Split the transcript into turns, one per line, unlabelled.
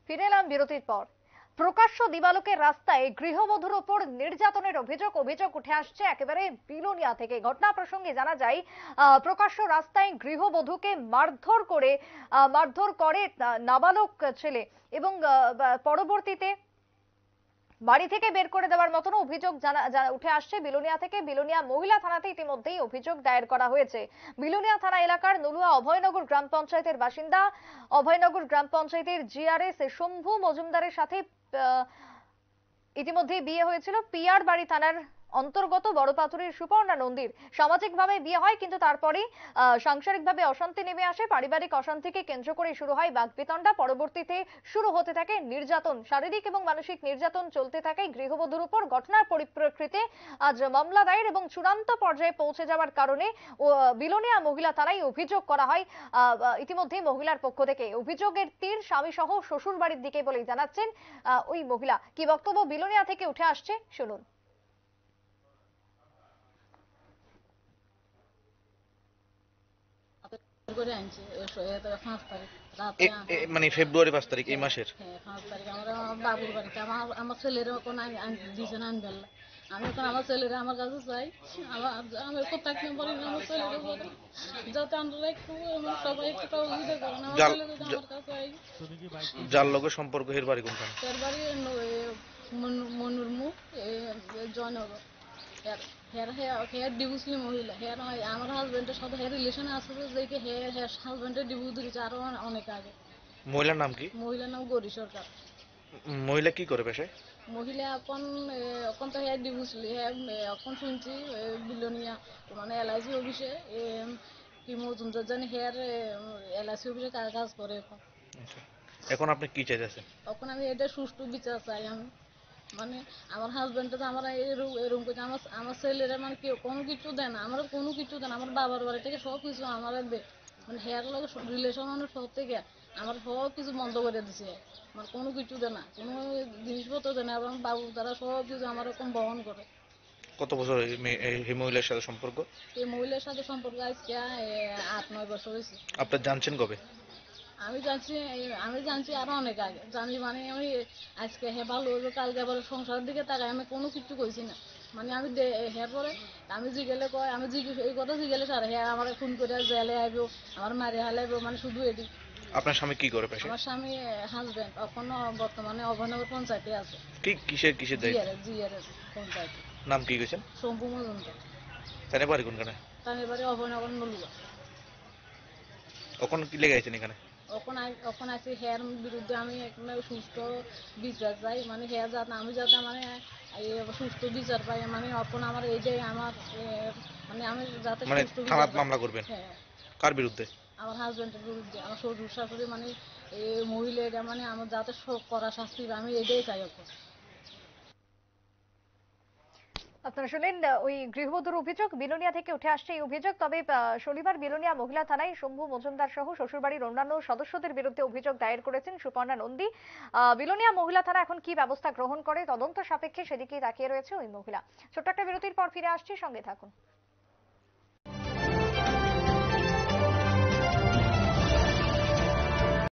ফিরে এলাম বিরতির পর। প্রকাশ্য দিবালোকের রাস্তায় গৃহবধূর ওপর নির্যাতনের অভিযোগ উঠে আসছে একেবারে বিলোনিয়া থেকে। ঘটনা প্রসঙ্গে জানা যায়, প্রকাশ্য রাস্তায় গৃহবধূকে মারধর করে নাবালক ছেলে এবং পরবর্তীতে বাড়ি থেকে বের করে দেওয়ার মতন অভিযোগ উঠে আসছে বিলোনিয়া থেকে। বিলোনিয়া মহিলা থানাতে ইতিমধ্যেই অভিযোগ দায়ের করা হয়েছে। বিলোনিয়া থানা এলাকার নলুয়া অভয়নগর গ্রাম পঞ্চায়েতের বাসিন্দা, অভয়নগর গ্রাম পঞ্চায়েতের জিআরএস শম্ভু মজুমদারের সাথে ইতিমধ্যেই বিয়ে হয়েছিল। পিয়ার বাড়ি থানার অন্তর্গত বড়পাথুরির সুপর্ণা নন্দীর সামাজিকভাবে বিয়ে হয়, কিন্তু তারপরে সাংসারিকভাবে অশান্তি নেমে আসে। পারিবারিক অশান্তিকে কেন্দ্র করে শুরু হয় বাকবিতণ্ডা। পরবর্তীতে শুরু হতে থাকে নির্যাতন, শারীরিক এবং মানসিক নির্যাতন চলতে থাকে গৃহবধূর উপর। ঘটনার পরিপ্রেক্ষিতে আজ মামলা দায়ের এবং চূড়ান্ত পর্যায়ে পৌঁছে যাওয়ার কারণে বিলোনিয়া মহিলা থানায় অভিযোগ করা হয়। ইতিমধ্যে মহিলার পক্ষ থেকে অভিযোগের তীর স্বামী সহ শ্বশুর বাড়ির দিকে বলেই জানাচ্ছেন ওই মহিলা। কি বক্তব্য বিলোনিয়া থেকে উঠে আসছে শুনুন।
করে আনছে 5 তারিখ রাতে,
মানে ফেব্রুয়ারি 5 তারিখ এই মাসের।
হ্যাঁ 5 তারিখ আমরা বাবুর বাড়িতে আমার ছেলের কোন দিয়েছেন আনবেলা। আমি এখন আমার ছেলেরা আমার কাছে চাই, আমি কোথাও পারি না আমার ছেলের উপরে, যাতে আমরা একটু সবাই একটু সহযোগিতা করেন আমার ছেলের আমার কাছে।
যার লোকের সম্পর্ক এর বাড়ি কোনখানে?
এর বাড়ি মনুরমু জয়নগর। ডিভোর্সলি মহিলা। আমার হাজবেন্ডের সাথে রিলেশন আছে, যে হাজবেন্ডের ডিভোর্স দিয়েছে আরো অনেক আগে।
মহিলার নাম কি?
মহিলার নাম গৌরী সরকার।
মহিলা কি করে পেশায়?
মহিলা এখন তো ডিভোর্সলি এখন শুনছি বিলোনিয়া মানে এলআইসি অফিসে কি মজুমদার জানি এলআইসি অফিসে কাজ করে এখন।
এখন আপনি কি চাইতেছেন?
এখন আমি এটা সুষ্ঠু বিচার চাই। আমি মানে আমার হাজবেন্ডটা আমার এরকম করছে, আমার ছেলেরা মানে কেউ কোনো কিছু দেয় না, আমার কোনো কিছু দেয় না। আমার বাবার বাড়ি থেকে সব কিছু আমার মানে হেয়ার লোক রিলেশন মানুষ সব থেকে আমার সব কিছু বন্ধ করে দিছে। আমার কোনো কিছু দেয় না, কোনো জিনিসপত্র দেয় না, এবং বাবু তারা সব কিছু আমার এরকম বহন করে।
কত বছর এই মহিলার সাথে সম্পর্ক?
এই মহিলার সাথে সম্পর্ক আজকে 8-9 বছর হয়েছে।
আপনার জানছেন কবে?
আমি জানছি আরো অনেক আগে জানি। মানে আমি আজকে ভালো হইলো, কালকে আবার সংসারের দিকে তাকাই আমি কোনো কিছু কইছি না। মানে আমি পরে আমি জিগেলে কয়, আমি এই কথা জিগেলে সারে আমার খুন করে জেলে আইব, আমার মারে হালাইব, মানে শুধু এটি।
আপনার স্বামী কি করে পেশায়?
আমার স্বামী হাজবেন্ড এখনো বর্তমানে অভয়নগর পঞ্চায়েতে আছে।
কিসের
জিআরএস পঞ্চায়েতে।
নাম কি কইছেন?
শম্ভু মজুমদার।
তার বাড়ি কোনখানে?
তার বাড়ি অভয়নগর নলুয়া।
এখন কি লেগে আছেন এখানে?
এখন আছি হেয়ার বিরুদ্ধে আমি একটা সুস্থ বিচার চাই। মানে হেয়ার আমি যাতে মানে সুস্থ বিচার পাই। মানে এখন আমার এই যে আমার মানে আমি যাতে সুস্থ
থানায় মামলা করবেন?
হ্যাঁ।
কার বিরুদ্ধে?
আমার হাজবেন্ডের বিরুদ্ধে। আমার শ্বশুর শাশুড়ি মানে এই মহিলা এটা মানে আমার যাতে করা শাস্তি আমি এটাই চাই এখন।
আপনারা শুনলেন ওই গৃহবধূর অভিযোগ। বিলোনিয়া থেকে উঠে আসছে এই অভিযোগ। তবে শনিবার বিলোনিয়া মহিলা থানায় শম্ভু মজুমদার সহ শ্বশুরবাড়ির অন্যান্য সদস্যদের বিরুদ্ধে অভিযোগ দায়ের করেছেন সুপর্ণা নন্দী। বিলোনিয়া মহিলা থানা এখন কি ব্যবস্থা গ্রহণ করে তদন্ত সাপেক্ষে সেদিকেই তাকিয়ে রয়েছে ওই মহিলা। ছোট্ট একটা বিরতির পর ফিরে আসছি, সঙ্গে থাকুন।